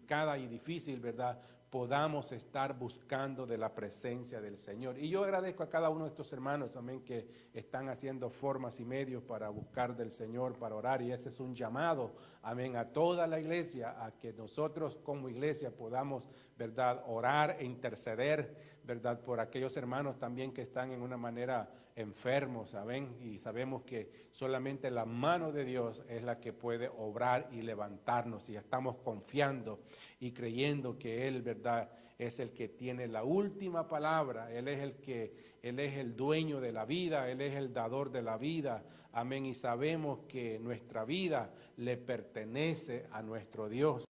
complicada y difícil, ¿verdad?, podamos estar buscando de la presencia del Señor. Y yo agradezco a cada uno de estos hermanos también que están haciendo formas y medios para buscar del Señor, para orar, y ese es un llamado, amén, a toda la iglesia, a que nosotros como iglesia podamos, ¿verdad?, orar e interceder, ¿verdad?, por aquellos hermanos también que están en una manera enfermos, ¿saben? Y sabemos que solamente la mano de Dios es la que puede obrar y levantarnos, y estamos confiando y creyendo que Él, ¿verdad?, es el que tiene la última palabra. Él es el dueño de la vida, Él es el dador de la vida, amén, y sabemos que nuestra vida le pertenece a nuestro Dios.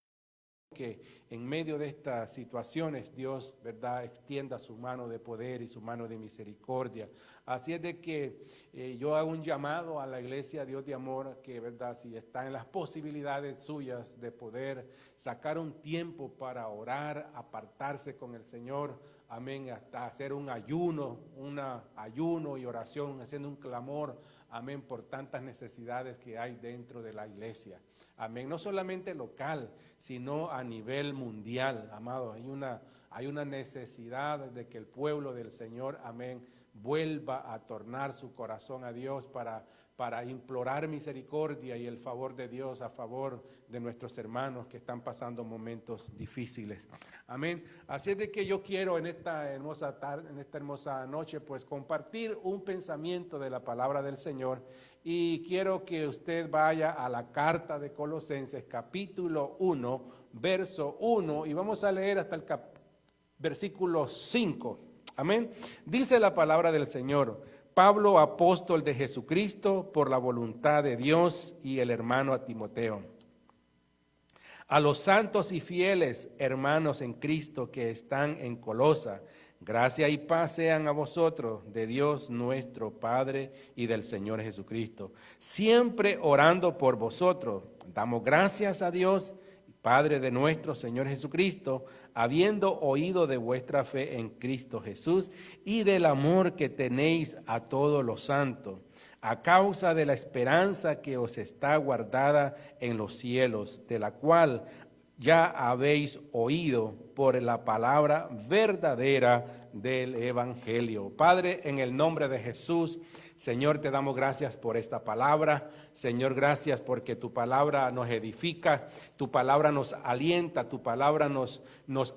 Que en medio de estas situaciones Dios, ¿verdad?, extienda su mano de poder y su mano de misericordia. Así es de que yo hago un llamado a la iglesia Dios de Amor, que, ¿verdad?, si está en las posibilidades suyas de poder sacar un tiempo para orar, apartarse con el Señor, amén, hasta hacer un ayuno y oración, haciendo un clamor, amén, por tantas necesidades que hay dentro de la iglesia. Amén, no solamente local, sino a nivel mundial, amado. Hay una necesidad de que el pueblo del Señor, amén, vuelva a tornar su corazón a Dios para implorar misericordia y el favor de Dios a favor de nuestros hermanos que están pasando momentos difíciles. Amén. Así es de que yo quiero en esta hermosa tarde, en esta hermosa noche, pues compartir un pensamiento de la palabra del Señor. Y quiero que usted vaya a la carta de Colosenses, capítulo 1, verso 1, y vamos a leer hasta el versículo 5. Amén. Dice la palabra del Señor: Pablo, apóstol de Jesucristo, por la voluntad de Dios, y el hermano a Timoteo. A los santos y fieles hermanos en Cristo que están en Colosa, gracia y paz sean a vosotros, de Dios nuestro Padre y del Señor Jesucristo. Siempre orando por vosotros, damos gracias a Dios, Padre de nuestro Señor Jesucristo, habiendo oído de vuestra fe en Cristo Jesús y del amor que tenéis a todos los santos, a causa de la esperanza que os está guardada en los cielos, de la cual ya habéis oído por la palabra verdadera del Evangelio. Padre, en el nombre de Jesús, Señor, te damos gracias por esta palabra. Señor, gracias porque tu palabra nos edifica, tu palabra nos alienta, tu palabra nos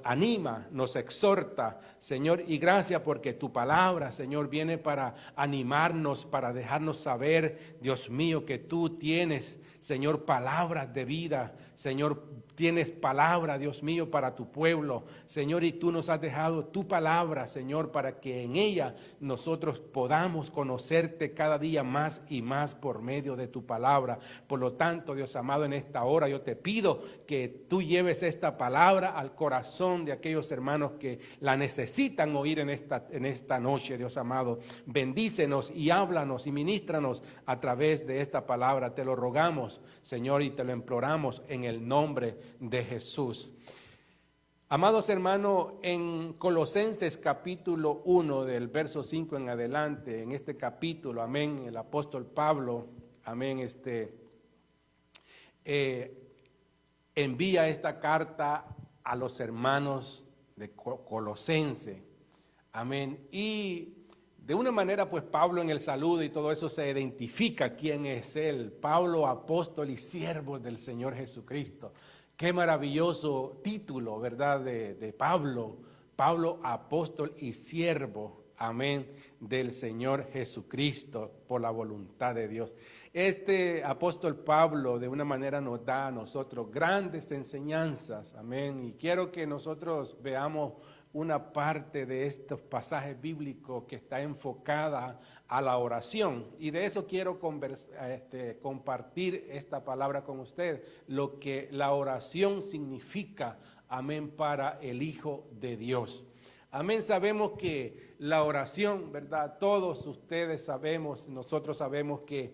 anima, nos exhorta, Señor, y gracias porque tu palabra, Señor, viene para animarnos, para dejarnos saber, Dios mío, que tú tienes, Señor, palabras de vida, Señor, tienes palabra, Dios mío, para tu pueblo, Señor, y tú nos has dejado tu palabra, Señor, para que en ella nosotros podamos conocerte cada día más y más por medio de tu palabra. Por lo tanto, Dios amado, en esta hora yo te pido que tú lleves esta palabra al corazón de aquellos hermanos que la necesitan oír en esta noche, Dios amado. Bendícenos y háblanos y ministranos a través de esta palabra. Te lo rogamos, Señor, y te lo imploramos en el nombre de Jesús. Amados hermanos, en Colosenses capítulo 1 del verso 5 en adelante, en este capítulo, amén, el apóstol Pablo, amén, envía esta carta a los hermanos de Colosense, amén, y de una manera, pues Pablo en el saludo y todo eso se identifica quién es él, Pablo, apóstol y siervo del Señor Jesucristo. Qué maravilloso título, ¿verdad?, de Pablo, apóstol y siervo, amén, del Señor Jesucristo, por la voluntad de Dios. Este apóstol Pablo de una manera nos da a nosotros grandes enseñanzas, amén, y quiero que nosotros veamos una parte de estos pasajes bíblicos que está enfocada a la oración, y de eso quiero compartir esta palabra con usted, lo que la oración significa, amén, para el Hijo de Dios. Amén, sabemos que la oración, ¿verdad? Todos ustedes sabemos, nosotros sabemos que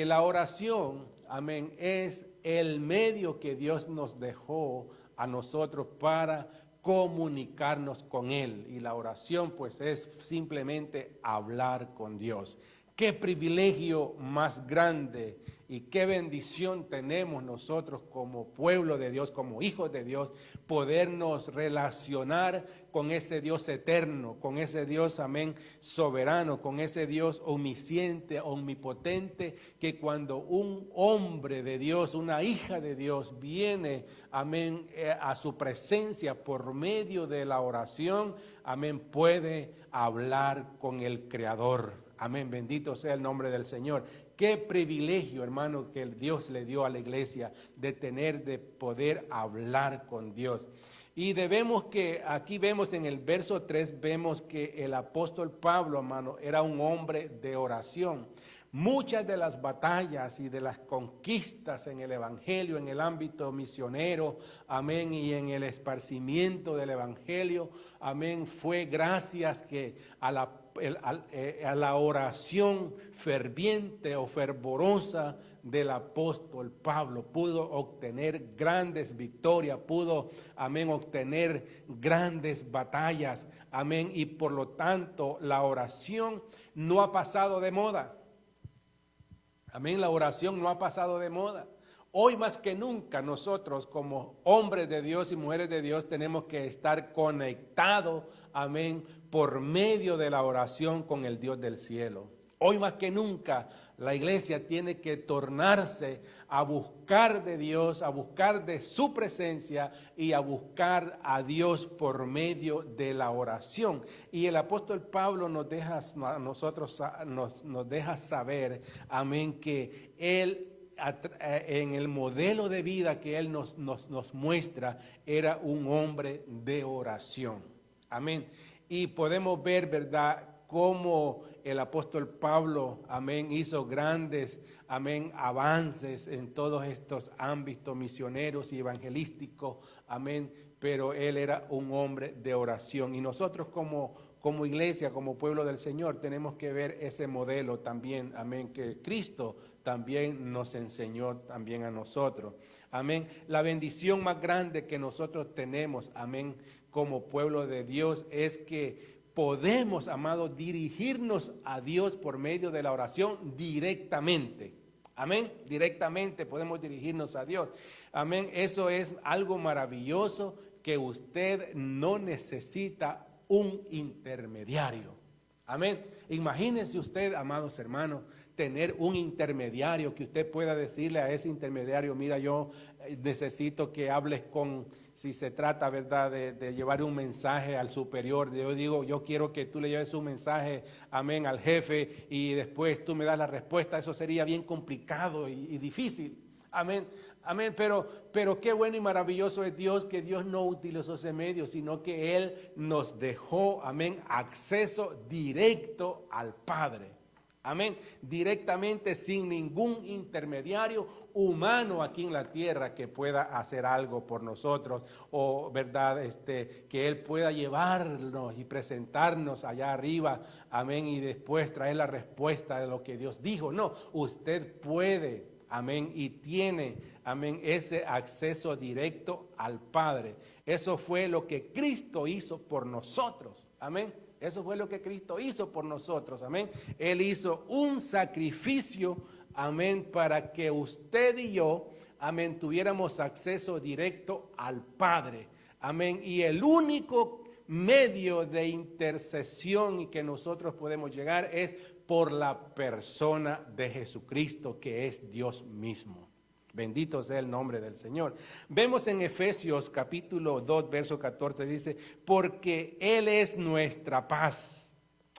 la oración, amén, es el medio que Dios nos dejó a nosotros para comunicarnos con Él, y la oración pues es simplemente hablar con Dios. Qué privilegio más grande Y qué bendición tenemos nosotros como pueblo de Dios, como hijos de Dios, podernos relacionar con ese Dios eterno, con ese Dios, amén, soberano, con ese Dios omnisciente, omnipotente, que cuando un hombre de Dios, una hija de Dios viene, amén, a su presencia por medio de la oración, amén, puede hablar con el Creador. Amén, bendito sea el nombre del Señor. Qué privilegio, hermano, que Dios le dio a la iglesia de poder hablar con Dios. Y aquí vemos en el verso 3, vemos que el apóstol Pablo, hermano, era un hombre de oración. Muchas de las batallas y de las conquistas en el evangelio, en el ámbito misionero, amén, y en el esparcimiento del evangelio, amén, fue gracias a la oración ferviente o fervorosa del apóstol Pablo. Pudo obtener grandes victorias, pudo, amén, obtener grandes batallas, amén, y por lo tanto la oración no ha pasado de moda. Amén, la oración no ha pasado de moda. Hoy más que nunca nosotros como hombres de Dios y mujeres de Dios tenemos que estar conectados, amén, por medio de la oración con el Dios del cielo. Hoy más que nunca la iglesia tiene que tornarse a buscar de Dios, a buscar de su presencia y a buscar a Dios por medio de la oración. Y el apóstol Pablo nos deja saber, amén, que él en el modelo de vida que él nos muestra era un hombre de oración. Amén. Y podemos ver, ¿verdad?, cómo el apóstol Pablo, amén, hizo grandes, amén, avances en todos estos ámbitos misioneros y evangelísticos, amén, pero él era un hombre de oración. Y nosotros como iglesia, como pueblo del Señor, tenemos que ver ese modelo también, amén, que Cristo también nos enseñó también a nosotros. Amén. La bendición más grande que nosotros tenemos, amén, como pueblo de Dios es que podemos, amados, dirigirnos a Dios por medio de la oración directamente. Amén. Directamente podemos dirigirnos a Dios. Amén. Eso es algo maravilloso, que usted no necesita un intermediario. Amén. Imagínense usted, amados hermanos, tener un intermediario que usted pueda decirle a ese intermediario: mira, yo necesito que hables si se trata, ¿verdad?, de llevar un mensaje al superior. Yo quiero que tú le lleves un mensaje, amén, al jefe, y después tú me das la respuesta. Eso sería bien complicado y difícil. Amén. Amén, pero qué bueno y maravilloso es Dios, que Dios no utilizó ese medio, sino que Él nos dejó, amén, acceso directo al Padre. Amén, directamente, sin ningún intermediario humano aquí en la tierra que pueda hacer algo por nosotros, o verdad, que Él pueda llevarnos y presentarnos allá arriba, amén, y después traer la respuesta de lo que Dios dijo. No, usted puede, amén, y tiene, amén, ese acceso directo al Padre. Eso fue lo que Cristo hizo por nosotros, amén. Eso fue lo que Cristo hizo por nosotros, amén. Él hizo un sacrificio, amén, para que usted y yo, amén, tuviéramos acceso directo al Padre, amén. Y el único medio de intercesión y que nosotros podemos llegar es por la persona de Jesucristo, que es Dios mismo. Bendito sea el nombre del Señor. Vemos en Efesios capítulo 2, verso 14, dice: porque Él es nuestra paz.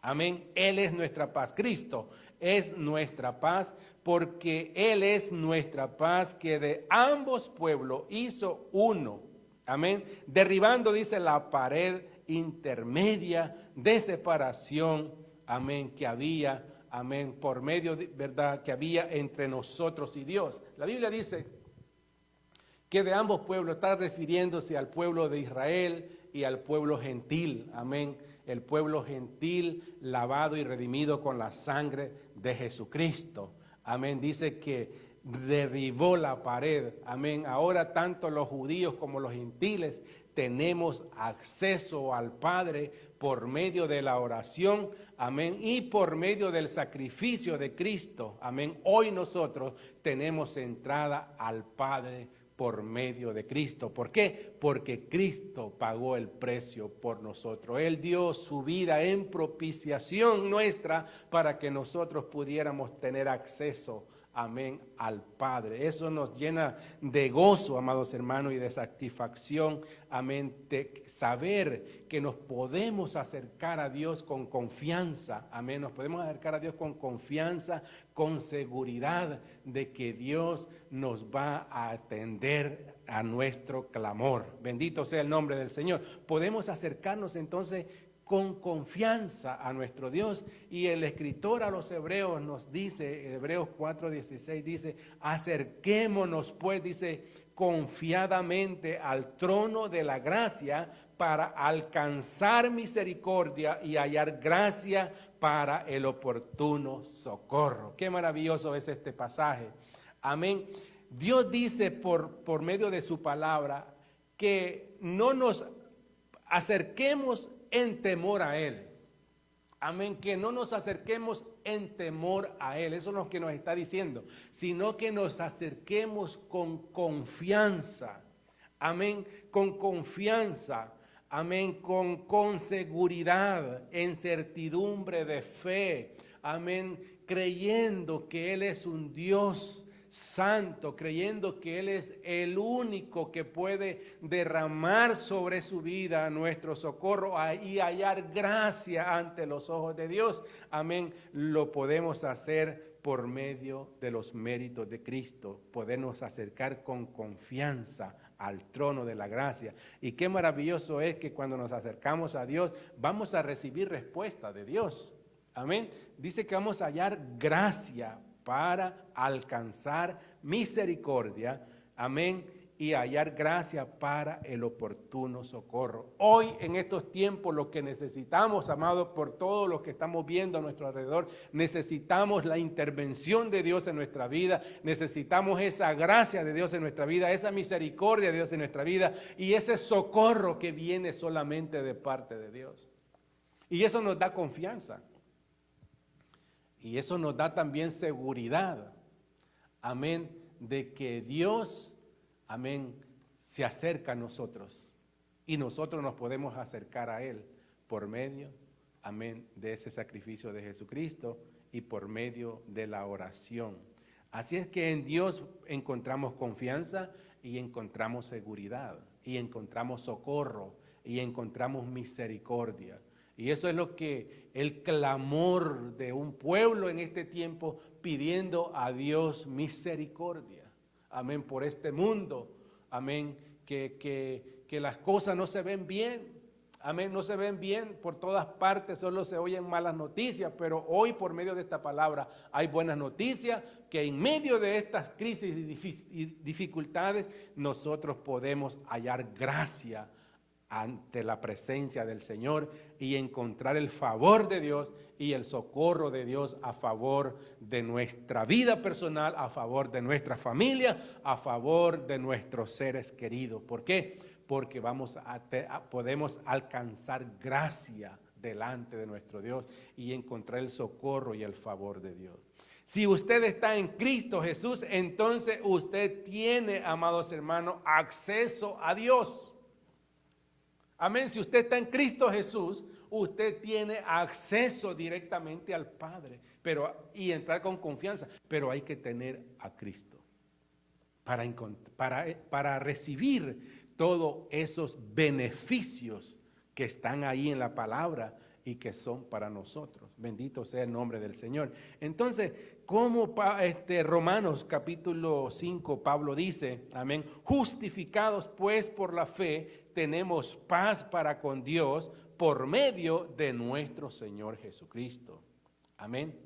Amén. Él es nuestra paz. Cristo es nuestra paz, porque Él es nuestra paz, que de ambos pueblos hizo uno. Amén. Derribando, dice, la pared intermedia de separación, amén, que había, amén, por medio de verdad que había entre nosotros y Dios. La Biblia dice que de ambos pueblos, está refiriéndose al pueblo de Israel y al pueblo gentil, amén. El pueblo gentil lavado y redimido con la sangre de Jesucristo, amén. Dice que derribó la pared. Amén. Ahora tanto los judíos como los gentiles tenemos acceso al Padre por medio de la oración. Amén. Y por medio del sacrificio de Cristo. Amén. Hoy nosotros tenemos entrada al Padre por medio de Cristo. ¿Por qué? Porque Cristo pagó el precio por nosotros. Él dio su vida en propiciación nuestra para que nosotros pudiéramos tener acceso, amén, al Padre. Eso nos llena de gozo, amados hermanos, y de satisfacción, amén, de saber que nos podemos acercar a Dios con confianza, amén, nos podemos acercar a Dios con confianza, con seguridad de que Dios nos va a atender a nuestro clamor. Bendito sea el nombre del Señor. Podemos acercarnos entonces con confianza a nuestro Dios. Y el escritor a los Hebreos nos dice, Hebreos 4:16 dice, acerquémonos pues, dice, confiadamente al trono de la gracia para alcanzar misericordia y hallar gracia para el oportuno socorro. Qué maravilloso es este pasaje. Amén. Dios dice por medio de su palabra que no nos acerquemos en temor a Él. Amén, que no nos acerquemos en temor a Él. Eso es lo que nos está diciendo. Sino que nos acerquemos con confianza. Amén, con confianza. Amén, con seguridad, en certidumbre de fe. Amén, creyendo que Él es un Dios santo, creyendo que Él es el único que puede derramar sobre su vida nuestro socorro y hallar gracia ante los ojos de Dios. Amén. Lo podemos hacer por medio de los méritos de Cristo, podernos acercar con confianza al trono de la gracia. Y qué maravilloso es que cuando nos acercamos a Dios, vamos a recibir respuesta de Dios. Amén. Dice que vamos a hallar gracia para alcanzar misericordia, amén, y hallar gracia para el oportuno socorro. Hoy en estos tiempos lo que necesitamos, amados, por todo lo que estamos viendo a nuestro alrededor, necesitamos la intervención de Dios en nuestra vida, necesitamos esa gracia de Dios en nuestra vida, esa misericordia de Dios en nuestra vida y ese socorro que viene solamente de parte de Dios. Y eso nos da confianza. Y eso nos da también seguridad, amén, de que Dios, amén, se acerca a nosotros. Y nosotros nos podemos acercar a Él por medio, amén, de ese sacrificio de Jesucristo y por medio de la oración. Así es que en Dios encontramos confianza y encontramos seguridad y encontramos socorro y encontramos misericordia. Y eso es lo que el clamor de un pueblo en este tiempo pidiendo a Dios misericordia. Amén, por este mundo. Amén, que las cosas no se ven bien. Amén, no se ven bien por todas partes, solo se oyen malas noticias, pero hoy por medio de esta palabra hay buenas noticias, que en medio de estas crisis y dificultades nosotros podemos hallar gracia ante la presencia del Señor y encontrar el favor de Dios y el socorro de Dios a favor de nuestra vida personal, a favor de nuestra familia, a favor de nuestros seres queridos. ¿Por qué? Porque podemos alcanzar gracia delante de nuestro Dios y encontrar el socorro y el favor de Dios. Si usted está en Cristo Jesús, entonces usted tiene, amados hermanos, acceso a Dios. Amén, si usted está en Cristo Jesús, usted tiene acceso directamente al Padre y entrar con confianza, pero hay que tener a Cristo para recibir todos esos beneficios que están ahí en la palabra y que son para nosotros. Bendito sea el nombre del Señor. Entonces, como Romanos capítulo 5, Pablo dice, amén, justificados pues por la fe, tenemos paz para con Dios por medio de nuestro Señor Jesucristo. Amén.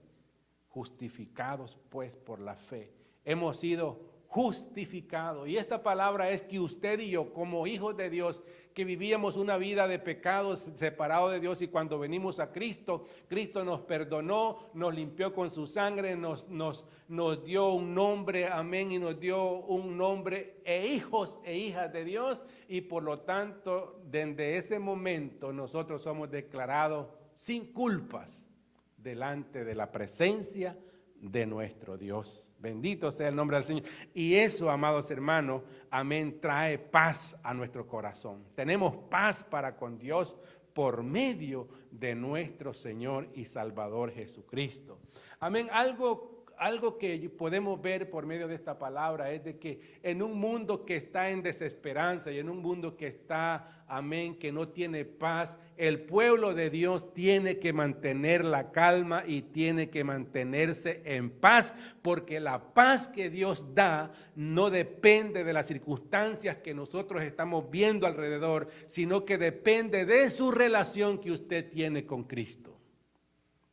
Justificados pues por la fe. Hemos sido justificado. Y esta palabra es que usted y yo, como hijos de Dios, que vivíamos una vida de pecados separados de Dios, y cuando venimos a Cristo, Cristo nos perdonó, nos limpió con su sangre, nos dio un nombre, amén, y nos dio un nombre hijos e hijas de Dios, y por lo tanto, desde ese momento nosotros somos declarados sin culpas delante de la presencia de nuestro Dios. Bendito sea el nombre del Señor. Y eso, amados hermanos, amén, trae paz a nuestro corazón. Tenemos paz para con Dios por medio de nuestro Señor y Salvador Jesucristo. Amén. Algo que podemos ver por medio de esta palabra es de que en un mundo que está en desesperanza y en un mundo que está, amén, que no tiene paz, el pueblo de Dios tiene que mantener la calma y tiene que mantenerse en paz, porque la paz que Dios da no depende de las circunstancias que nosotros estamos viendo alrededor, sino que depende de su relación que usted tiene con Cristo.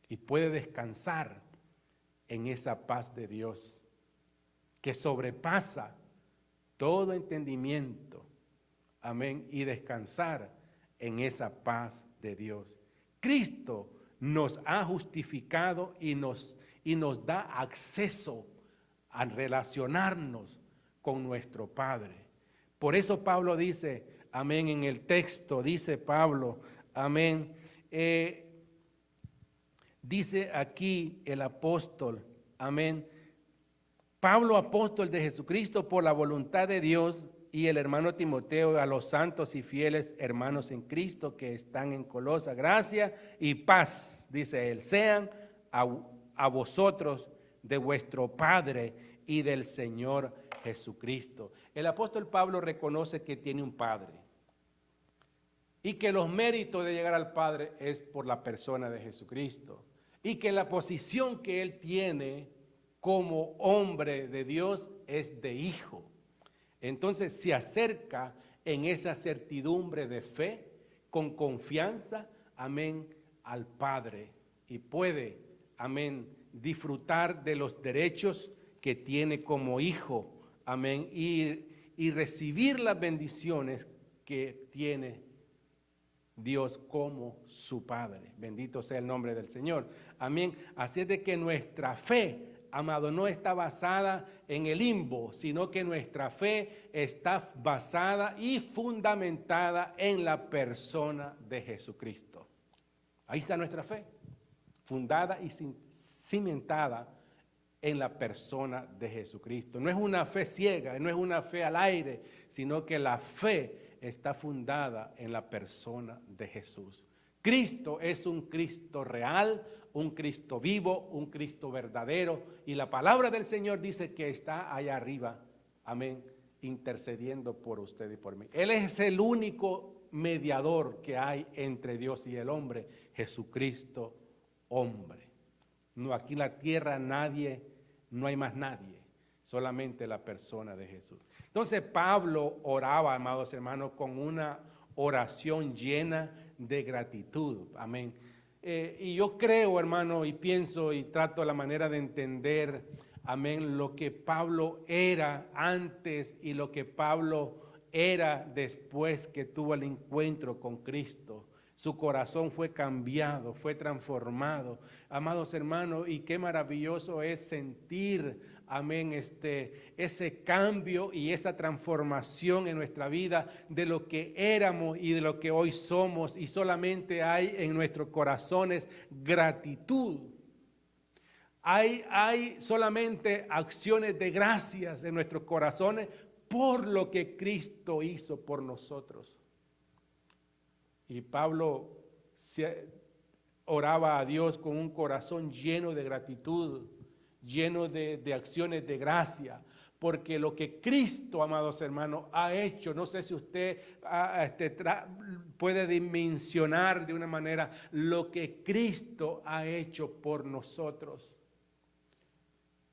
Y puede descansar en esa paz de Dios que sobrepasa todo entendimiento, amén, y descansar en esa paz de Dios. Cristo nos ha justificado y nos da acceso a relacionarnos con nuestro Padre. Por eso Pablo dice, amén, en el texto dice Pablo, amén, dice aquí el apóstol, amén, Pablo, apóstol de Jesucristo por la voluntad de Dios, y el hermano Timoteo, a los santos y fieles hermanos en Cristo que están en Colosa, gracia y paz, dice él, sean a vosotros de vuestro Padre y del Señor Jesucristo. El apóstol Pablo reconoce que tiene un Padre y que los méritos de llegar al Padre es por la persona de Jesucristo, y que la posición que él tiene como hombre de Dios es de hijo. Entonces se acerca en esa certidumbre de fe, con confianza, amén, al Padre, y puede, amén, disfrutar de los derechos que tiene como hijo, amén, y recibir las bendiciones que tiene Dios como su Padre. Bendito sea el nombre del Señor. Amén. Así es de que nuestra fe, amado, no está basada en el limbo, sino que nuestra fe está basada y fundamentada en la persona de Jesucristo. Ahí está nuestra fe, fundada y cimentada en la persona de Jesucristo. No es una fe ciega, no es una fe al aire, sino que la fe está fundada en la persona de Jesús. Cristo es un Cristo real, un Cristo vivo, un Cristo verdadero, y la palabra del Señor dice que está allá arriba, amén, intercediendo por usted y por mí. Él es el único mediador que hay entre Dios y el hombre, Jesucristo, hombre. No, aquí en la tierra no hay más nadie, solamente la persona de Jesús. Entonces Pablo oraba, amados hermanos, con una oración llena de gratitud, amén. Y yo creo, hermano, y pienso y trato la manera de entender, amén, lo que Pablo era antes y lo que Pablo era después que tuvo el encuentro con Cristo. Su corazón fue cambiado, fue transformado. Amados hermanos, y qué maravilloso es sentir, amén, ese cambio y esa transformación en nuestra vida de lo que éramos y de lo que hoy somos. Y solamente hay en nuestros corazones gratitud. Hay solamente acciones de gracias en nuestros corazones por lo que Cristo hizo por nosotros. Y Pablo oraba a Dios con un corazón lleno de gratitud, lleno de acciones de gracia, porque lo que Cristo, amados hermanos, ha hecho, no sé si usted puede dimensionar de una manera lo que Cristo ha hecho por nosotros.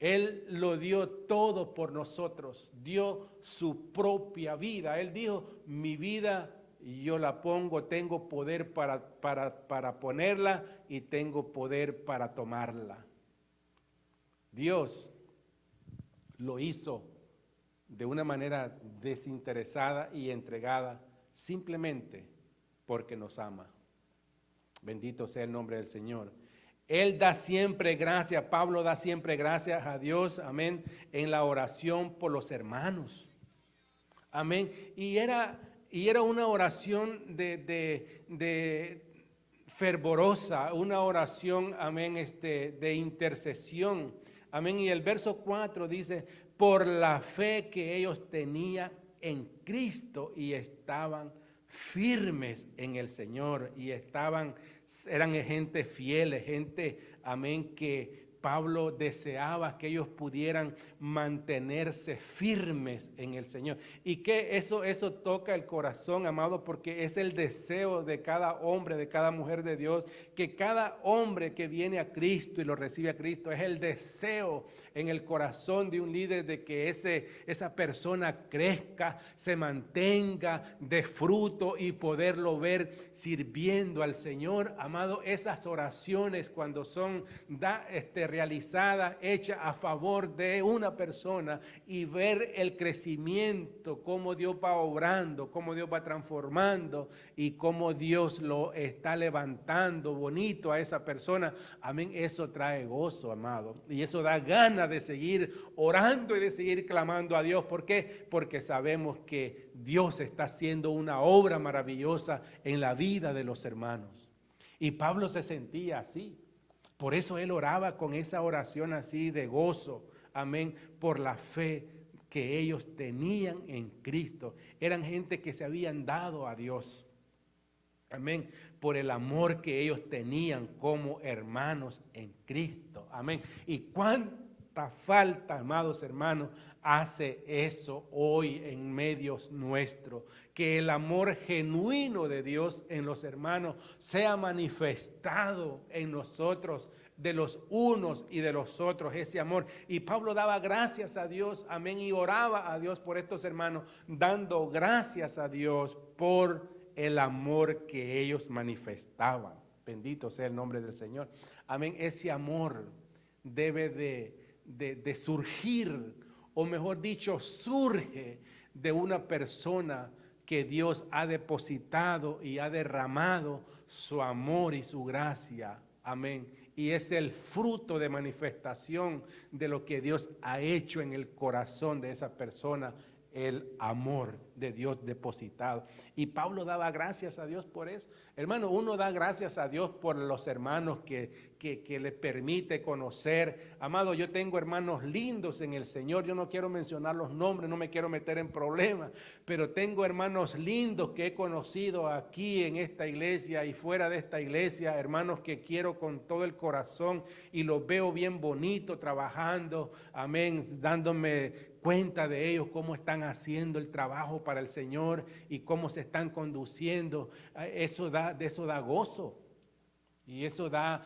Él lo dio todo por nosotros, dio su propia vida. Él dijo, mi vida yo la pongo, tengo poder para ponerla y tengo poder para tomarla. Dios lo hizo de una manera desinteresada y entregada, simplemente porque nos ama. Bendito sea el nombre del Señor. Él da siempre gracias, Pablo da siempre gracias a Dios, amén, en la oración por los hermanos. Amén. Y era una oración de fervorosa, una oración, amén, de intercesión. Amén. Y el verso 4 dice, por la fe que ellos tenían en Cristo y estaban firmes en el Señor y eran gente fieles, gente, amén, que Pablo deseaba que ellos pudieran mantenerse firmes en el Señor. Y que eso toca el corazón, amado, porque es el deseo de cada hombre, de cada mujer de Dios, que cada hombre que viene a Cristo y lo recibe a Cristo, es el deseo en el corazón de un líder de que esa persona crezca, se mantenga de fruto y poderlo ver sirviendo al Señor. Amado, esas oraciones cuando son realizadas, hechas a favor de una persona y ver el crecimiento, cómo Dios va obrando, cómo Dios va transformando y cómo Dios lo está levantando bonito a esa persona. Amén, eso trae gozo, amado, y eso da ganas de seguir orando y de seguir clamando a Dios. ¿Por qué? Porque sabemos que Dios está haciendo una obra maravillosa en la vida de los hermanos. Y Pablo se sentía así. Por eso él oraba con esa oración así de gozo. Amén. Por la fe que ellos tenían en Cristo. Eran gente que se habían dado a Dios. Amén. Por el amor que ellos tenían como hermanos en Cristo. Amén. Y cuánta falta, amados hermanos, hace eso hoy en medios nuestros. Que el amor genuino de Dios en los hermanos sea manifestado en nosotros, de los unos y de los otros, ese amor. Y Pablo daba gracias a Dios, amén, y oraba a Dios por estos hermanos, dando gracias a Dios por el amor que ellos manifestaban. Bendito sea el nombre del Señor. Amén. Ese amor debe de surgir, o mejor dicho, surge de una persona que Dios ha depositado y ha derramado su amor y su gracia. Amén. Y es el fruto de manifestación de lo que Dios ha hecho en el corazón de esa persona, el amor de Dios depositado. Y Pablo daba gracias a Dios por eso. Hermano, uno da gracias a Dios por los hermanos que le permite conocer. Amado, yo tengo hermanos lindos en el Señor. Yo no quiero mencionar los nombres, no me quiero meter en problemas, pero tengo hermanos lindos que he conocido aquí en esta iglesia y fuera de esta iglesia, hermanos que quiero con todo el corazón y los veo bien bonitos trabajando, amén, dándome cuenta de ellos, cómo están haciendo el trabajo para el Señor y cómo se están conduciendo. Eso da gozo. Y eso da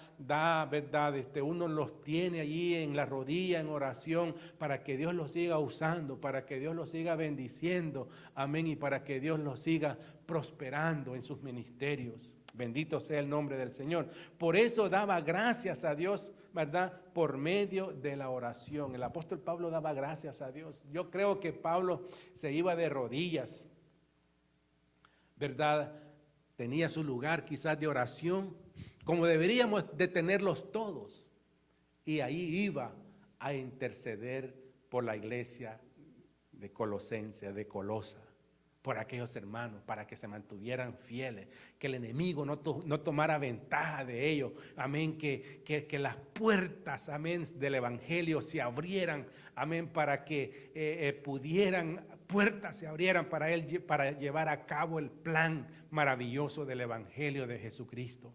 verdad, uno los tiene allí en la rodilla, en oración, para que Dios los siga usando, para que Dios los siga bendiciendo, amén, y para que Dios los siga prosperando en sus ministerios. Bendito sea el nombre del Señor. Por eso daba gracias a Dios, ¿verdad? Por medio de la oración. El apóstol Pablo daba gracias a Dios. Yo creo que Pablo se iba de rodillas, ¿verdad? Tenía su lugar quizás de oración, como deberíamos de tenerlos todos. Y ahí iba a interceder por la iglesia de Colosenses, de Colosa, por aquellos hermanos, para que se mantuvieran fieles, que el enemigo no tomara ventaja de ellos, amén, que las puertas, amén, del evangelio se abrieran, amén, para que puertas se abrieran para él, para llevar a cabo el plan maravilloso del evangelio de Jesucristo.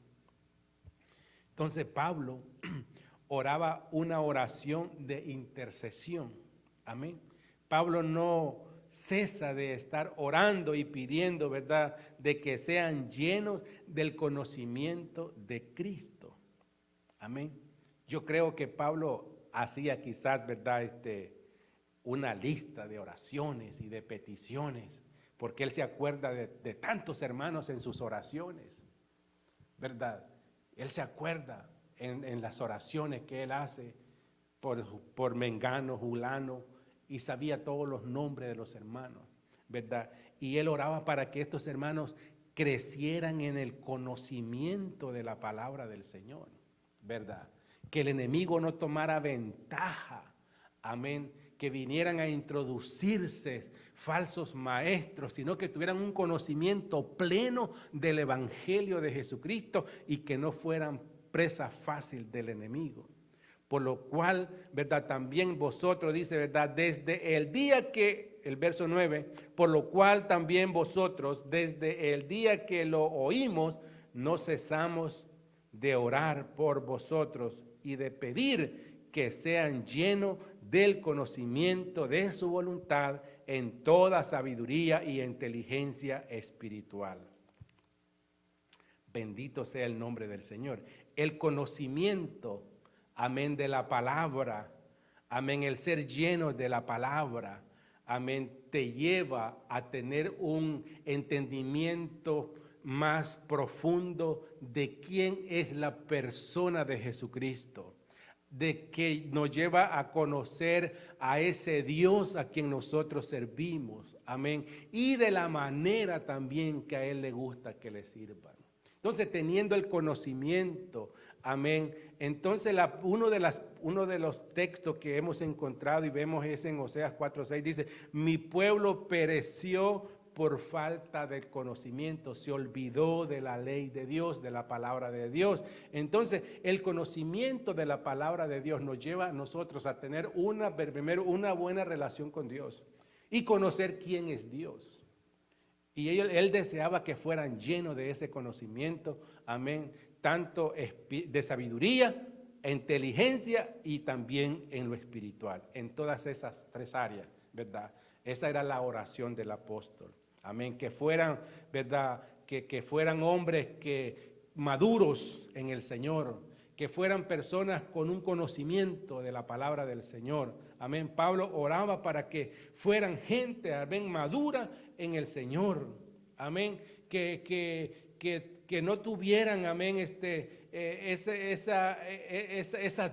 Entonces Pablo oraba una oración de intercesión, amén. Pablo no cesa de estar orando y pidiendo, ¿verdad?, de que sean llenos del conocimiento de Cristo. Amén. Yo creo que Pablo hacía quizás, ¿verdad?, una lista de oraciones y de peticiones, porque él se acuerda de tantos hermanos en sus oraciones, ¿verdad? Él se acuerda en las oraciones que él hace por Mengano, Julano, y sabía todos los nombres de los hermanos, ¿verdad? Y él oraba para que estos hermanos crecieran en el conocimiento de la palabra del Señor, ¿verdad? Que el enemigo no tomara ventaja, amén, que vinieran a introducirse falsos maestros, sino que tuvieran un conocimiento pleno del evangelio de Jesucristo y que no fueran presa fácil del enemigo. Por lo cual, ¿verdad? También vosotros, dice, ¿verdad? Desde el día que, el verso 9, por lo cual también vosotros, desde el día que lo oímos, no cesamos de orar por vosotros y de pedir que sean llenos del conocimiento de su voluntad en toda sabiduría y inteligencia espiritual. Bendito sea el nombre del Señor. El conocimiento, amén, de la palabra, amén, el ser lleno de la palabra, amén, te lleva a tener un entendimiento más profundo de quién es la persona de Jesucristo, de que nos lleva a conocer a ese Dios a quien nosotros servimos, amén, y de la manera también que a Él le gusta que le sirvan. Entonces, teniendo el conocimiento, amén, entonces uno de los textos que hemos encontrado y vemos es en Oseas 4:6, dice, mi pueblo pereció por falta de conocimiento, se olvidó de la ley de Dios, de la palabra de Dios. Entonces, el conocimiento de la palabra de Dios nos lleva a nosotros a tener primero una buena relación con Dios y conocer quién es Dios. Y él deseaba que fueran llenos de ese conocimiento, amén, tanto de sabiduría, inteligencia y también en lo espiritual, en todas esas tres áreas, ¿verdad? Esa era la oración del apóstol, amén, que fueran, ¿verdad? Que fueran hombres maduros en el Señor, que fueran personas con un conocimiento de la palabra del Señor, amén. Pablo oraba para que fueran gente, amén, madura en el Señor, amén, que no tuvieran, amén, esas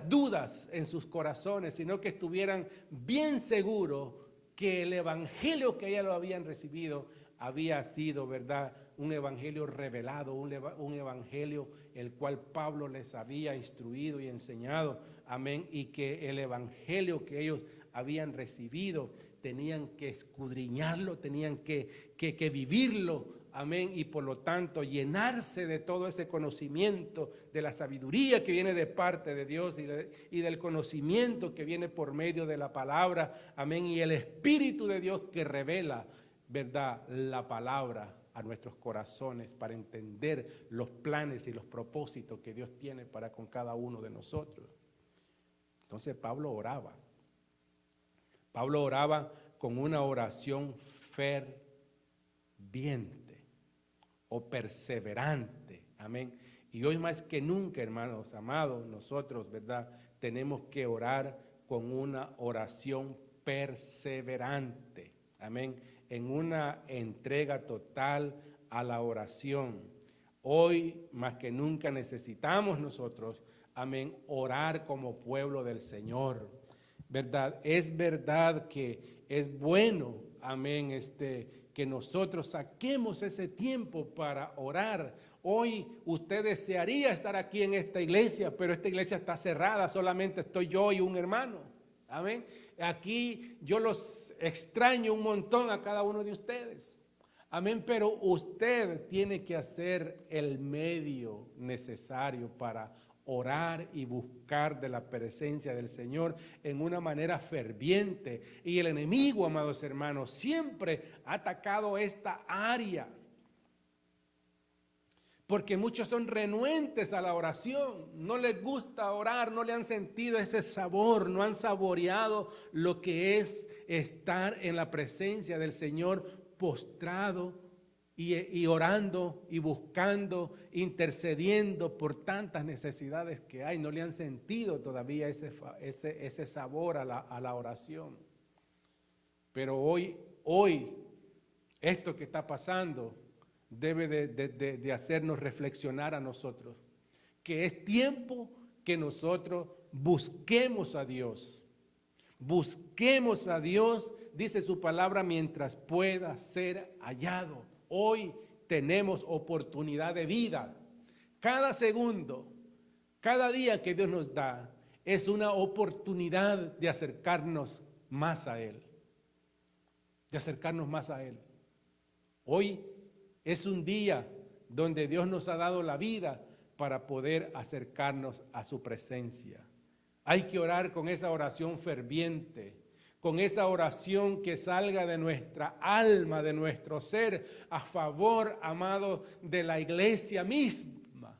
dudas en sus corazones, sino que estuvieran bien seguros que el evangelio que ellos lo habían recibido había sido, ¿verdad?, un evangelio revelado, un evangelio el cual Pablo les había instruido y enseñado, amén, y que el evangelio que ellos habían recibido tenían que escudriñarlo, tenían que vivirlo, amén, y por lo tanto llenarse de todo ese conocimiento, de la sabiduría que viene de parte de Dios y del conocimiento que viene por medio de la palabra, amén, y el Espíritu de Dios que revela, ¿verdad?, la palabra a nuestros corazones para entender los planes y los propósitos que Dios tiene para con cada uno de nosotros. Entonces Pablo oraba. Pablo oraba con una oración ferviente o perseverante, amén. Y hoy más que nunca, hermanos amados, nosotros, ¿verdad?, tenemos que orar con una oración perseverante, amén, en una entrega total a la oración. Hoy más que nunca necesitamos nosotros, amén, orar como pueblo del Señor, ¿verdad? Es verdad que es bueno, amén, que nosotros saquemos ese tiempo para orar. Hoy usted desearía estar aquí en esta iglesia, pero esta iglesia está cerrada, solamente estoy yo y un hermano, amén. Aquí yo los extraño un montón a cada uno de ustedes, amén, pero usted tiene que hacer el medio necesario para orar y buscar de la presencia del Señor en una manera ferviente. Y el enemigo, amados hermanos, siempre ha atacado esta área, porque muchos son renuentes a la oración, no les gusta orar, no le han sentido ese sabor, no han saboreado lo que es estar en la presencia del Señor postrado y orando y buscando, intercediendo por tantas necesidades que hay. No le han sentido todavía ese sabor a la oración. Pero hoy, esto que está pasando debe de hacernos reflexionar a nosotros, que es tiempo que nosotros busquemos a Dios, Busquemos a Dios, dice su palabra, mientras pueda ser hallado. Hoy tenemos oportunidad de vida. Cada segundo, cada día que Dios nos da, es una oportunidad de acercarnos más a Él. De acercarnos más a Él. Hoy es un día donde Dios nos ha dado la vida para poder acercarnos a su presencia. Hay que orar con esa oración ferviente, con esa oración que salga de nuestra alma, de nuestro ser, a favor, amado, de la iglesia misma,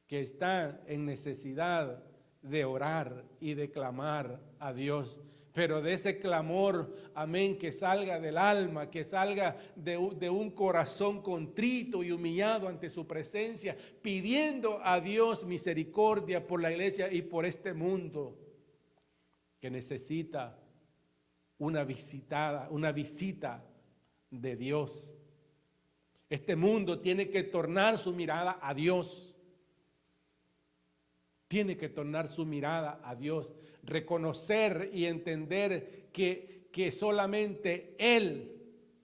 que está en necesidad de orar y de clamar a Dios. Pero de ese clamor, amén, que salga del alma, que salga de un corazón contrito y humillado ante su presencia, pidiendo a Dios misericordia por la iglesia y por este mundo que necesita una visita de Dios. Este mundo tiene que tornar su mirada a Dios. Tiene que tornar su mirada a Dios, reconocer y entender que solamente Él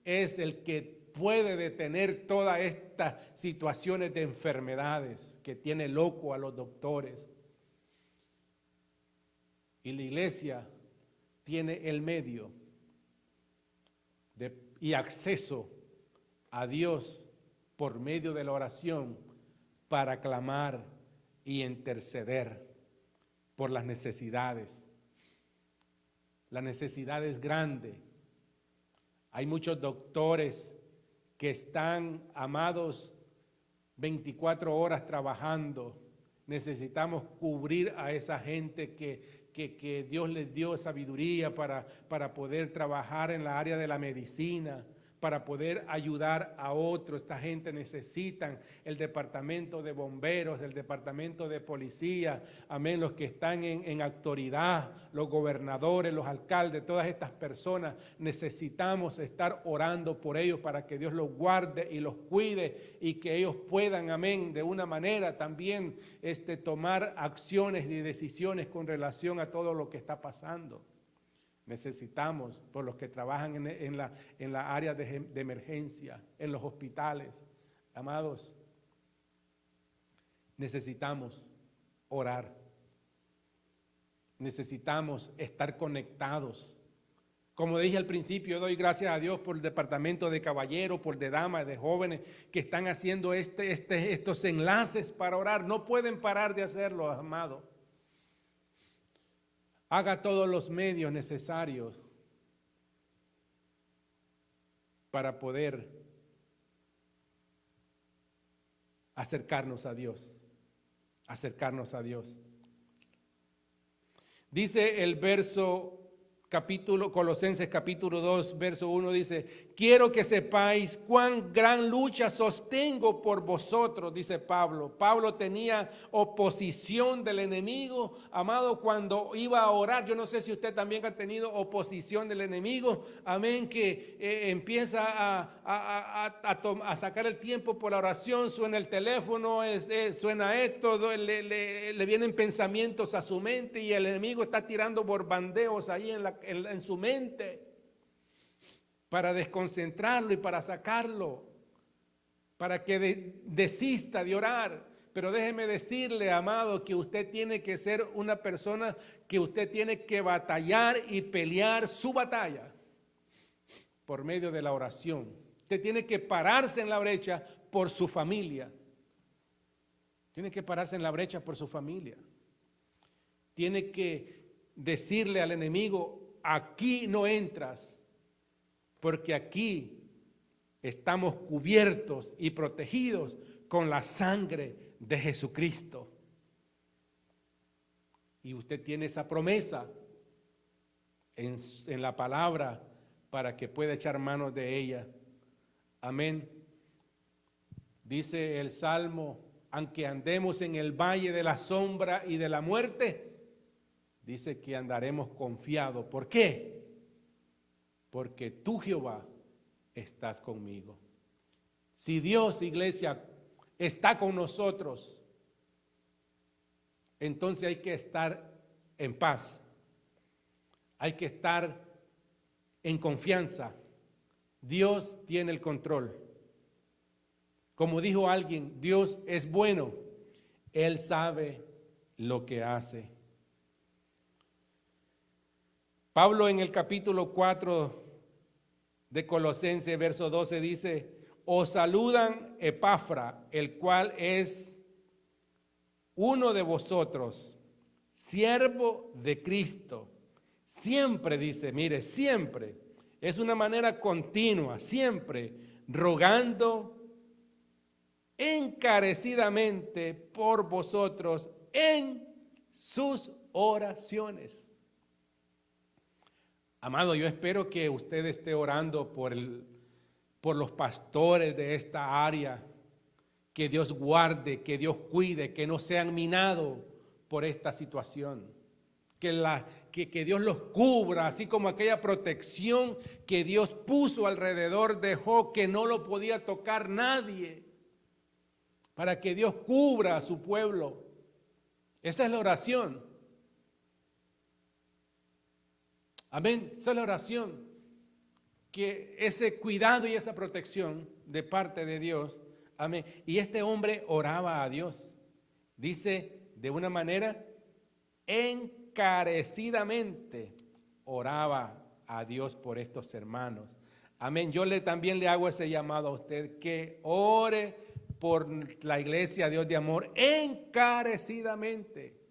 es el que puede detener todas estas situaciones de enfermedades que tiene loco a los doctores. Y la iglesia tiene el medio y acceso a Dios por medio de la oración para clamar y interceder por las necesidades. La necesidad es grande. Hay muchos doctores que están, amados, 24 horas trabajando. Necesitamos cubrir a esa gente que Dios les dio sabiduría para poder trabajar en la área de la medicina, para poder ayudar a otros. Esta gente necesitan el departamento de bomberos, el departamento de policía, amén, los que están en autoridad, los gobernadores, los alcaldes, todas estas personas. Necesitamos estar orando por ellos para que Dios los guarde y los cuide y que ellos puedan, amén, de una manera también tomar acciones y decisiones con relación a todo lo que está pasando. Necesitamos por los que trabajan en la área de emergencia, en los hospitales. Amados, necesitamos orar. Necesitamos estar conectados. Como dije al principio, doy gracias a Dios por el departamento de caballeros, por de damas, de jóvenes que están haciendo estos enlaces para orar. No pueden parar de hacerlo, amados. Haga todos los medios necesarios para poder acercarnos a Dios. Acercarnos a Dios. Dice el verso Colosenses capítulo 2, verso 1 dice: quiero que sepáis cuán gran lucha sostengo por vosotros, dice Pablo. Pablo tenía oposición del enemigo, amado, cuando iba a orar. Yo no sé si usted también ha tenido oposición del enemigo, amén, que empieza a sacar el tiempo por la oración, suena el teléfono, suena esto, le vienen pensamientos a su mente y el enemigo está tirando bombardeos ahí en su mente para desconcentrarlo y para sacarlo, para que desista de orar. Pero déjeme decirle, amado, que usted tiene que ser una persona que usted tiene que batallar y pelear su batalla por medio de la oración. Usted tiene que pararse en la brecha por su familia. Tiene que pararse en la brecha por su familia. Tiene que decirle al enemigo: aquí no entras, porque aquí estamos cubiertos y protegidos con la sangre de Jesucristo. Y usted tiene esa promesa en la palabra para que pueda echar manos de ella. Amén. Dice el Salmo: aunque andemos en el valle de la sombra y de la muerte, dice que andaremos confiados. ¿Por qué? Porque tú, Jehová, estás conmigo. Si Dios, iglesia, está con nosotros, entonces hay que estar en paz. Hay que estar en confianza. Dios tiene el control. Como dijo alguien, Dios es bueno. Él sabe lo que hace. Pablo en el capítulo 4 de Colosenses, verso 12 dice, os saludan Epafra, el cual es uno de vosotros, siervo de Cristo. Siempre dice, mire, siempre, es una manera continua, siempre rogando encarecidamente por vosotros en sus oraciones. Amado, yo espero que usted esté orando por los pastores de esta área, que Dios guarde, que Dios cuide, que no sean minados por esta situación, que Dios los cubra, así como aquella protección que Dios puso alrededor de Job, que no lo podía tocar nadie, para que Dios cubra a su pueblo. Esa es la oración. Amén, esa es la oración, que ese cuidado y esa protección de parte de Dios, amén. Y este hombre oraba a Dios, dice de una manera encarecidamente, oraba a Dios por estos hermanos, amén. Yo también le hago ese llamado a usted, que ore por la iglesia Dios de amor encarecidamente.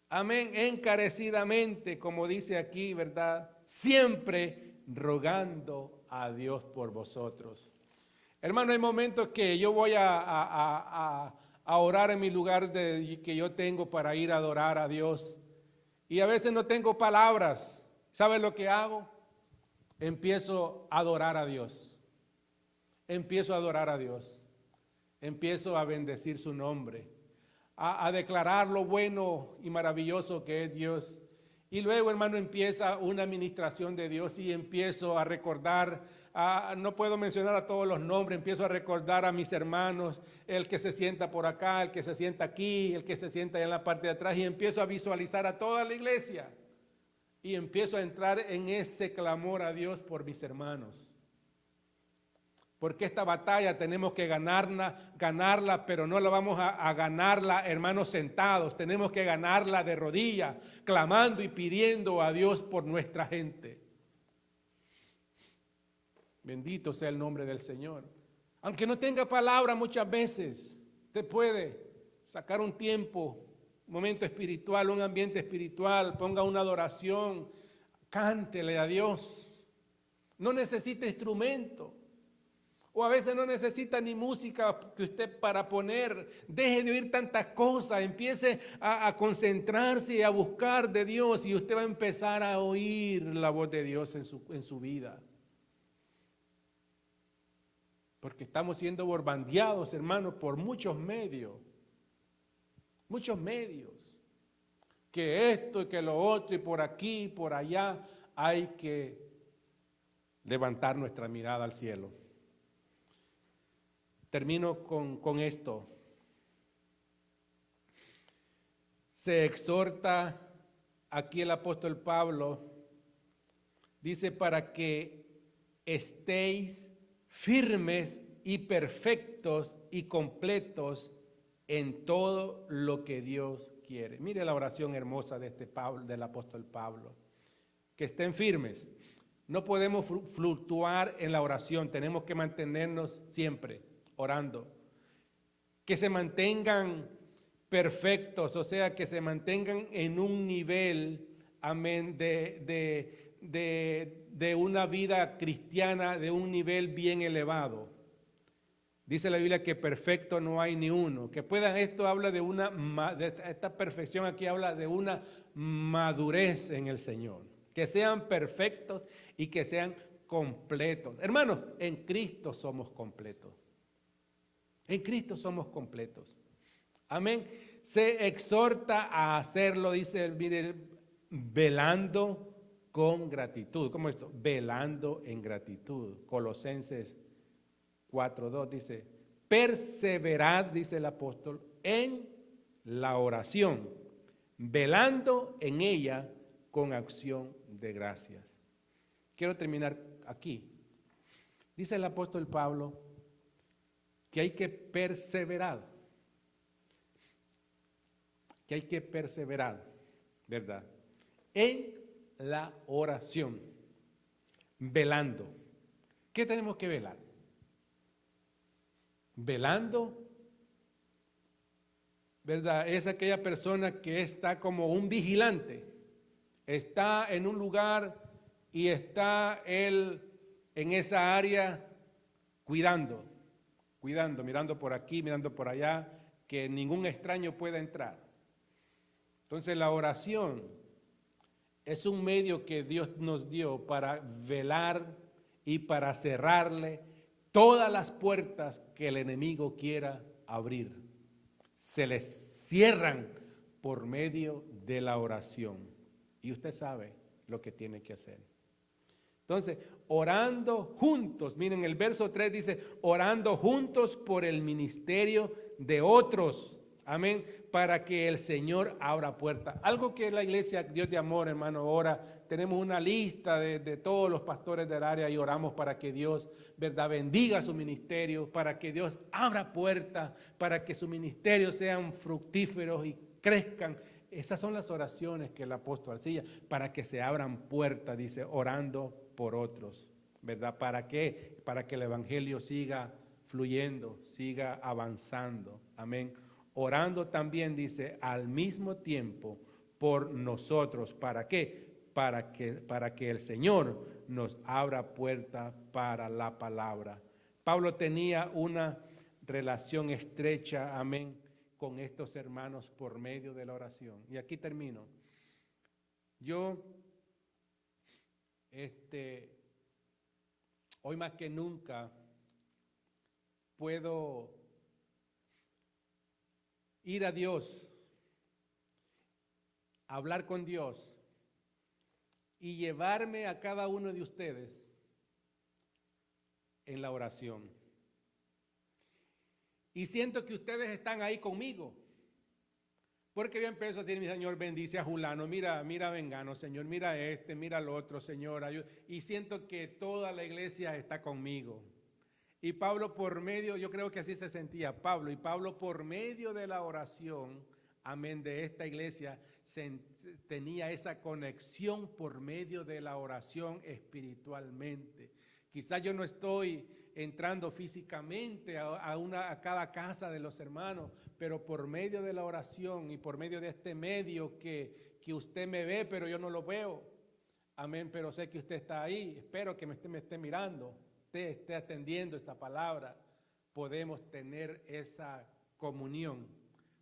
Amén, encarecidamente, como dice aquí, ¿verdad? Siempre rogando a Dios por vosotros. Hermano, hay momentos que yo voy a orar en mi lugar que yo tengo para ir a adorar a Dios. Y a veces no tengo palabras. ¿Sabe lo que hago? Empiezo a adorar a Dios. Empiezo a adorar a Dios. Empiezo a bendecir su nombre. A declarar lo bueno y maravilloso que es Dios. Y luego, hermano, empieza una administración de Dios y empiezo a recordar, no puedo mencionar a todos los nombres, empiezo a recordar a mis hermanos, el que se sienta por acá, el que se sienta aquí, el que se sienta allá en la parte de atrás, y empiezo a visualizar a toda la iglesia. Y empiezo a entrar en ese clamor a Dios por mis hermanos. Porque esta batalla tenemos que ganarla, pero no la vamos a ganarla, hermanos, sentados. Tenemos que ganarla de rodillas, clamando y pidiendo a Dios por nuestra gente. Bendito sea el nombre del Señor. Aunque no tenga palabra muchas veces, usted puede sacar un tiempo, un momento espiritual, un ambiente espiritual, ponga una adoración, cántele a Dios. No necesita instrumento. O a veces no necesita ni música que usted para poner. Deje de oír tantas cosas. Empiece a concentrarse y a buscar de Dios. Y usted va a empezar a oír la voz de Dios en su vida. Porque estamos siendo bombardeados, hermanos, por muchos medios. Muchos medios. Que esto y que lo otro y por aquí y por allá. Hay que levantar nuestra mirada al cielo. Termino con esto. Se exhorta aquí el apóstol Pablo, dice, para que estéis firmes y perfectos y completos en todo lo que Dios quiere. Mire la oración hermosa de del apóstol Pablo. Que estén firmes. No podemos fluctuar en la oración, tenemos que mantenernos siempre orando, que se mantengan perfectos, o sea, que se mantengan en un nivel, amén, de una vida cristiana, de un nivel bien elevado. Dice la Biblia que perfecto no hay ni uno, que puedan, esto habla de esta perfección aquí habla de una madurez en el Señor, que sean perfectos y que sean completos. Hermanos, en Cristo somos completos. En Cristo somos completos. Amén. Se exhorta a hacerlo, dice, mire, velando con gratitud. ¿Cómo es esto? Velando en gratitud. Colosenses 4:2 dice, perseverad, dice el apóstol, en la oración, velando en ella con acción de de gracias. Quiero terminar aquí. Dice el apóstol Pablo que hay que perseverar. Que hay que perseverar, ¿verdad? En la oración, velando. ¿Qué tenemos que velar? Velando, ¿verdad? Es aquella persona que está como un vigilante. Está en un lugar y está él en esa área cuidando, mirando por aquí, mirando por allá, que ningún extraño pueda entrar. Entonces la oración es un medio que Dios nos dio para velar y para cerrarle todas las puertas que el enemigo quiera abrir. Se les cierran por medio de la oración. Y usted sabe lo que tiene que hacer. Entonces, orando juntos, miren el verso 3 dice, orando juntos por el ministerio de otros. Amén. Para que el Señor abra puertas. Algo que la iglesia Dios de Amor, hermano, ora. Tenemos una lista de todos los pastores del área y oramos para que Dios, ¿verdad?, bendiga su ministerio, para que Dios abra puertas, para que su ministerio sean fructíferos y crezcan. Esas son las oraciones que el apóstol hacía, para que se abran puertas, dice, orando por otros, ¿verdad? ¿Para qué? Para que el evangelio siga fluyendo, siga avanzando. Amén. Orando también, dice, al mismo tiempo por nosotros. ¿Para qué? Para que el Señor nos abra puerta para la palabra. Pablo tenía una relación estrecha, amén, con estos hermanos por medio de la oración. Y aquí termino. Yo, hoy más que nunca, puedo ir a Dios, hablar con Dios y llevarme a cada uno de ustedes en la oración. Y siento que ustedes están ahí conmigo. Porque yo empiezo a decir, mi Señor, bendice a Julano, mira a Vengano, Señor, mira mira al otro, Señor. Y siento que toda la iglesia está conmigo. Y Pablo por medio, yo creo que así se sentía Pablo, y Pablo por medio de la oración, amén, de esta iglesia, tenía esa conexión por medio de la oración espiritualmente. Quizás yo no estoy entrando físicamente a cada casa de los hermanos, pero por medio de la oración y por medio de este medio que usted me ve, pero yo no lo veo. Amén, pero sé que usted está ahí. Espero que me esté mirando, usted esté atendiendo esta palabra. Podemos tener esa comunión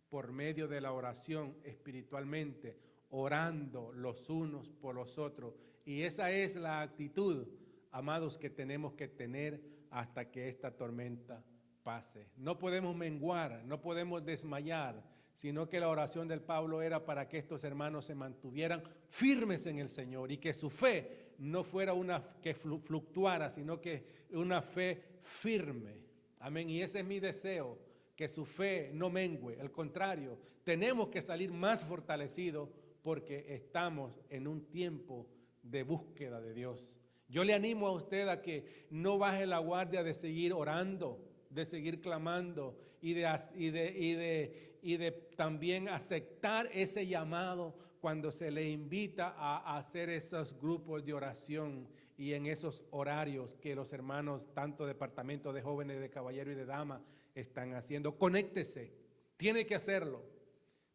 por medio de la oración espiritualmente, orando los unos por los otros. Y esa es la actitud, amados, que tenemos que tener hasta que esta tormenta pase. No podemos menguar, no podemos desmayar, sino que la oración del Pablo era para que estos hermanos se mantuvieran firmes en el Señor y que su fe no fuera una que fluctuara, sino que una fe firme. Amén. Y ese es mi deseo, que su fe no mengue. Al contrario, tenemos que salir más fortalecidos porque estamos en un tiempo de búsqueda de Dios. Yo le animo a usted a que no baje la guardia de seguir orando, de seguir clamando y de también aceptar ese llamado cuando se le invita a hacer esos grupos de oración y en esos horarios que los hermanos, tanto departamento de jóvenes, de caballero y de dama, están haciendo. Conéctese, tiene que hacerlo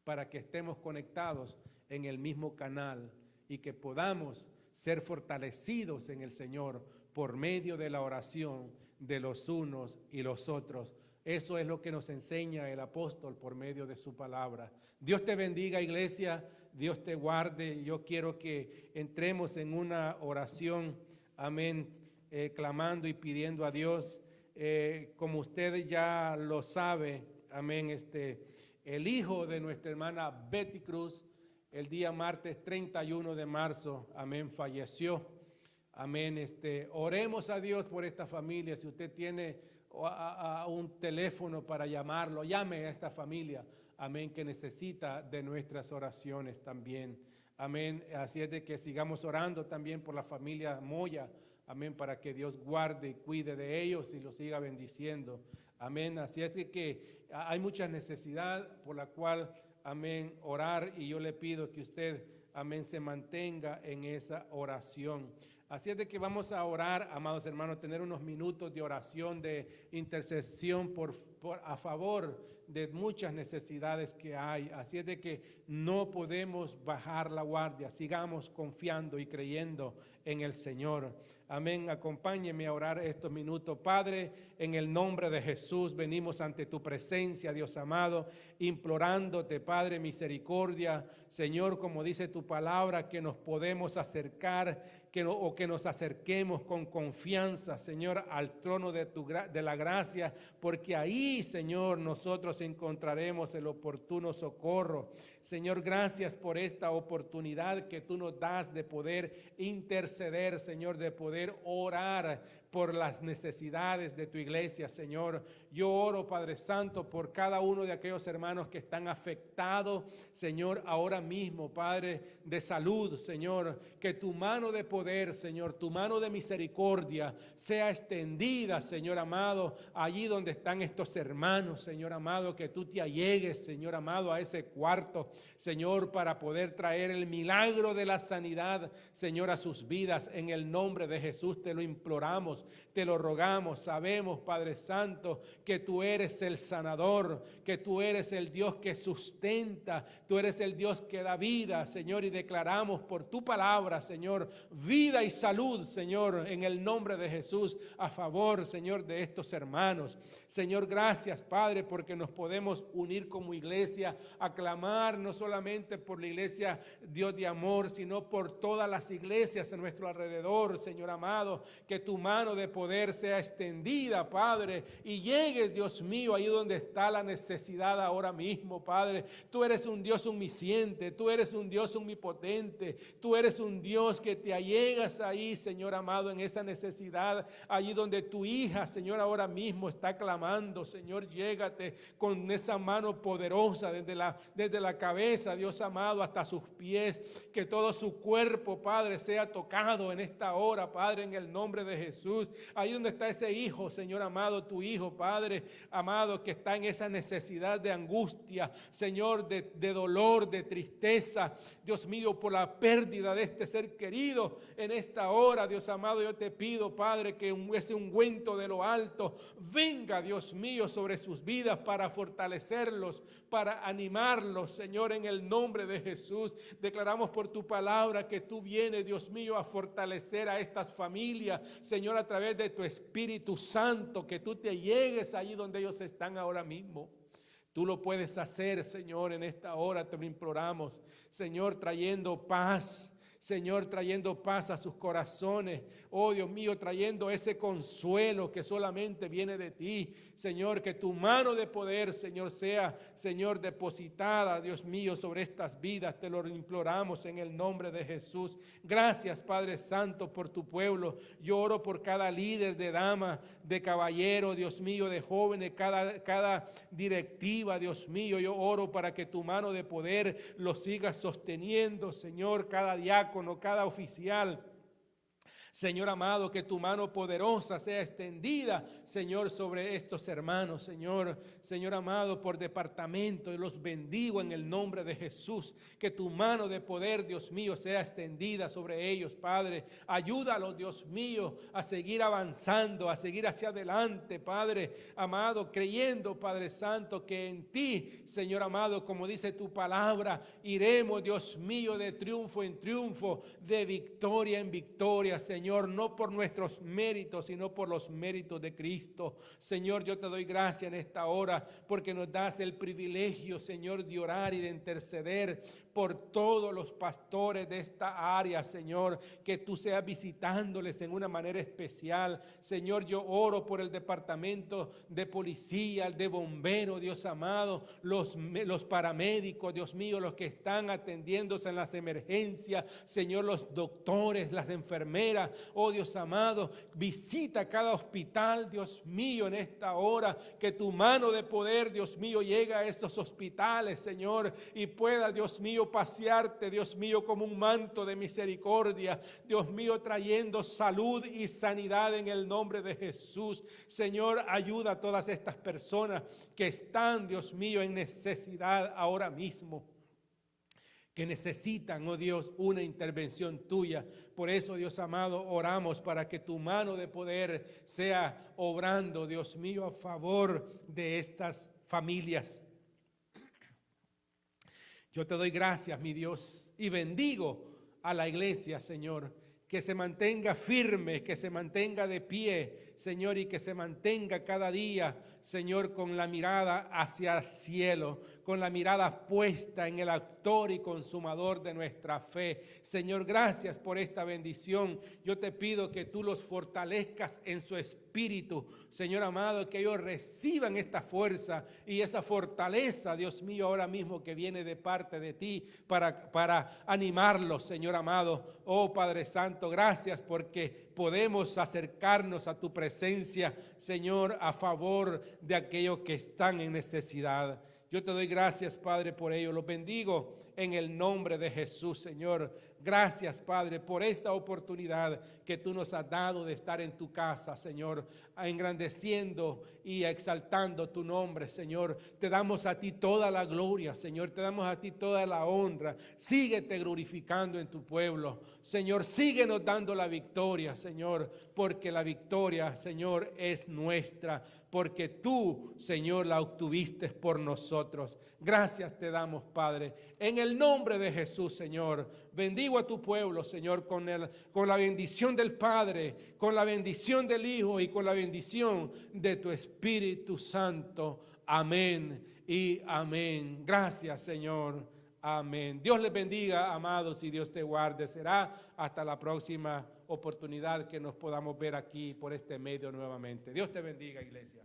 para que estemos conectados en el mismo canal y que podamos ser fortalecidos en el Señor por medio de la oración de los unos y los otros. Eso es lo que nos enseña el apóstol por medio de su palabra. Dios te bendiga, iglesia, Dios te guarde. Yo quiero que entremos en una oración, amén, clamando y pidiendo a Dios. Como ustedes ya lo saben, amén, el hijo de nuestra hermana Betty Cruz, el día martes 31 de marzo, amén, falleció. Amén. Oremos a Dios por esta familia. Si usted tiene un teléfono para llamarlo, llame a esta familia. Amén, que necesita de nuestras oraciones también. Amén. Así es de que sigamos orando también por la familia Moya. Amén. Para que Dios guarde y cuide de ellos y los siga bendiciendo. Amén. Así es de que hay mucha necesidad por la cual, amén, orar. Y yo le pido que usted, amén, se mantenga en esa oración. Así es de que vamos a orar, amados hermanos, tener unos minutos de oración, de intercesión a favor de muchas necesidades que hay. Así es de que no podemos bajar la guardia, sigamos confiando y creyendo en el Señor. Amén. Acompáñeme a orar estos minutos. Padre, en el nombre de Jesús venimos ante tu presencia, Dios amado, implorándote, Padre, misericordia. Señor, como dice tu palabra, que nos podemos acercar, que nos acerquemos con confianza, Señor, al trono de la gracia, porque ahí, Señor, nosotros encontraremos el oportuno socorro. Señor, gracias por esta oportunidad que tú nos das de poder interceder, Señor, de poder orar por las necesidades de tu iglesia, Señor. Yo oro, Padre Santo, por cada uno de aquellos hermanos que están afectados, Señor, ahora mismo, Padre, de salud, Señor. Que tu mano de poder, Señor, tu mano de misericordia sea extendida, Señor amado, allí donde están estos hermanos, Señor amado, que tú te allegues, Señor amado, a ese cuarto, Señor, para poder traer el milagro de la sanidad, Señor, a sus vidas. En el nombre de Jesús te lo imploramos, te lo rogamos. Sabemos, Padre Santo, que tú eres el sanador, que tú eres el Dios que sustenta, tú eres el Dios que da vida, Señor, y declaramos por tu palabra, Señor, vida y salud, Señor, en el nombre de Jesús, a favor, Señor, de estos hermanos. Señor, gracias, Padre, porque nos podemos unir como iglesia a clamar no solamente por la iglesia Dios de amor, sino por todas las iglesias a nuestro alrededor, Señor amado, que tu mano de poder sea extendida, Padre, y llegues, Dios mío, ahí donde está la necesidad ahora mismo, Padre. Tú eres un Dios omnisciente, tú eres un Dios omnipotente, tú eres un Dios que te allegas ahí, Señor amado, en esa necesidad, allí donde tu hija, Señor, ahora mismo está clamando. Señor, llégate con esa mano poderosa desde la cabeza, Dios amado, hasta sus pies, que todo su cuerpo, Padre, sea tocado en esta hora, Padre, en el nombre de Jesús. Ahí donde está ese hijo, Señor amado, tu hijo, Padre amado, que está en esa necesidad de angustia, Señor, de dolor, de tristeza, Dios mío, por la pérdida de este ser querido. En esta hora, Dios amado, yo te pido, Padre, que ese ungüento de lo alto venga, Dios mío, sobre sus vidas para fortalecerlos, para animarlos, Señor, en el nombre de Jesús. Declaramos por tu palabra que tú vienes, Dios mío, a fortalecer a estas familias, Señor, a través de tu Espíritu Santo, que tú te llegues allí donde ellos están ahora mismo. Tú lo puedes hacer, Señor, en esta hora te lo imploramos, Señor, trayendo paz, Señor, trayendo paz a sus corazones. Oh, Dios mío, trayendo ese consuelo que solamente viene de ti. Señor, que tu mano de poder, Señor, sea, Señor, depositada, Dios mío, sobre estas vidas. Te lo imploramos en el nombre de Jesús. Gracias, Padre Santo, por tu pueblo. Yo oro por cada líder de dama, de caballero, Dios mío, de jóvenes, cada directiva, Dios mío. Yo oro para que tu mano de poder los siga sosteniendo, Señor, cada diácono, cada oficial. Señor amado, que tu mano poderosa sea extendida, Señor, sobre estos hermanos, Señor amado, por departamento, y los bendigo en el nombre de Jesús. Que tu mano de poder, Dios mío, sea extendida sobre ellos, Padre. Ayúdalos, Dios mío, a seguir avanzando, a seguir hacia adelante, Padre amado, creyendo, Padre Santo, que en ti, Señor amado, como dice tu palabra, iremos, Dios mío, de triunfo en triunfo, de victoria en victoria, Señor, no por nuestros méritos, sino por los méritos de Cristo. Señor, yo te doy gracias en esta hora porque nos das el privilegio, Señor, de orar y de interceder por todos los pastores de esta área, Señor, que tú seas visitándoles en una manera especial. Señor, yo oro por el departamento de policía, el de bomberos, Dios amado, los paramédicos, Dios mío, los que están atendiéndose en las emergencias, Señor, los doctores, las enfermeras, oh Dios amado, visita cada hospital, Dios mío, en esta hora, que tu mano de poder, Dios mío, llegue a esos hospitales, Señor, y pueda, Dios mío, mío, pasearte, Dios mío, como un manto de misericordia, Dios mío, trayendo salud y sanidad en el nombre de Jesús. Señor, ayuda a todas estas personas que están, Dios mío, en necesidad ahora mismo, que necesitan, oh Dios, una intervención tuya. Por eso, Dios amado, oramos para que tu mano de poder sea obrando, Dios mío, a favor de estas familias. Yo te doy gracias, mi Dios, y bendigo a la iglesia, Señor, que se mantenga firme, que se mantenga de pie, Señor, y que se mantenga cada día, Señor, con la mirada hacia el cielo, con la mirada puesta en el autor y consumador de nuestra fe. Señor, gracias por esta bendición. Yo te pido que tú los fortalezcas en su espíritu, Señor amado, que ellos reciban esta fuerza y esa fortaleza, Dios mío, ahora mismo que viene de parte de ti para animarlos, Señor amado. Oh Padre Santo, gracias porque podemos acercarnos a tu presencia, Señor, a favor de aquellos que están en necesidad. Yo te doy gracias, Padre, por ello. Los bendigo en el nombre de Jesús, Señor. Gracias, Padre, por esta oportunidad que tú nos has dado de estar en tu casa, Señor, engrandeciendo y exaltando tu nombre, Señor. Te damos a ti toda la gloria, Señor. Te damos a ti toda la honra. Síguete glorificando en tu pueblo, Señor. Síguenos dando la victoria, Señor, porque la victoria, Señor, es nuestra, porque tú, Señor, la obtuviste por nosotros. Gracias te damos, Padre, en el nombre de Jesús, Señor. Bendigo a tu pueblo, Señor, con la bendición del Padre, con la bendición del Hijo y con la bendición de tu Espíritu Santo. Amén y amén. Gracias, Señor. Amén. Dios les bendiga, amados, y Dios te guarde. Será hasta la próxima oportunidad que nos podamos ver aquí por este medio nuevamente. Dios te bendiga, iglesia.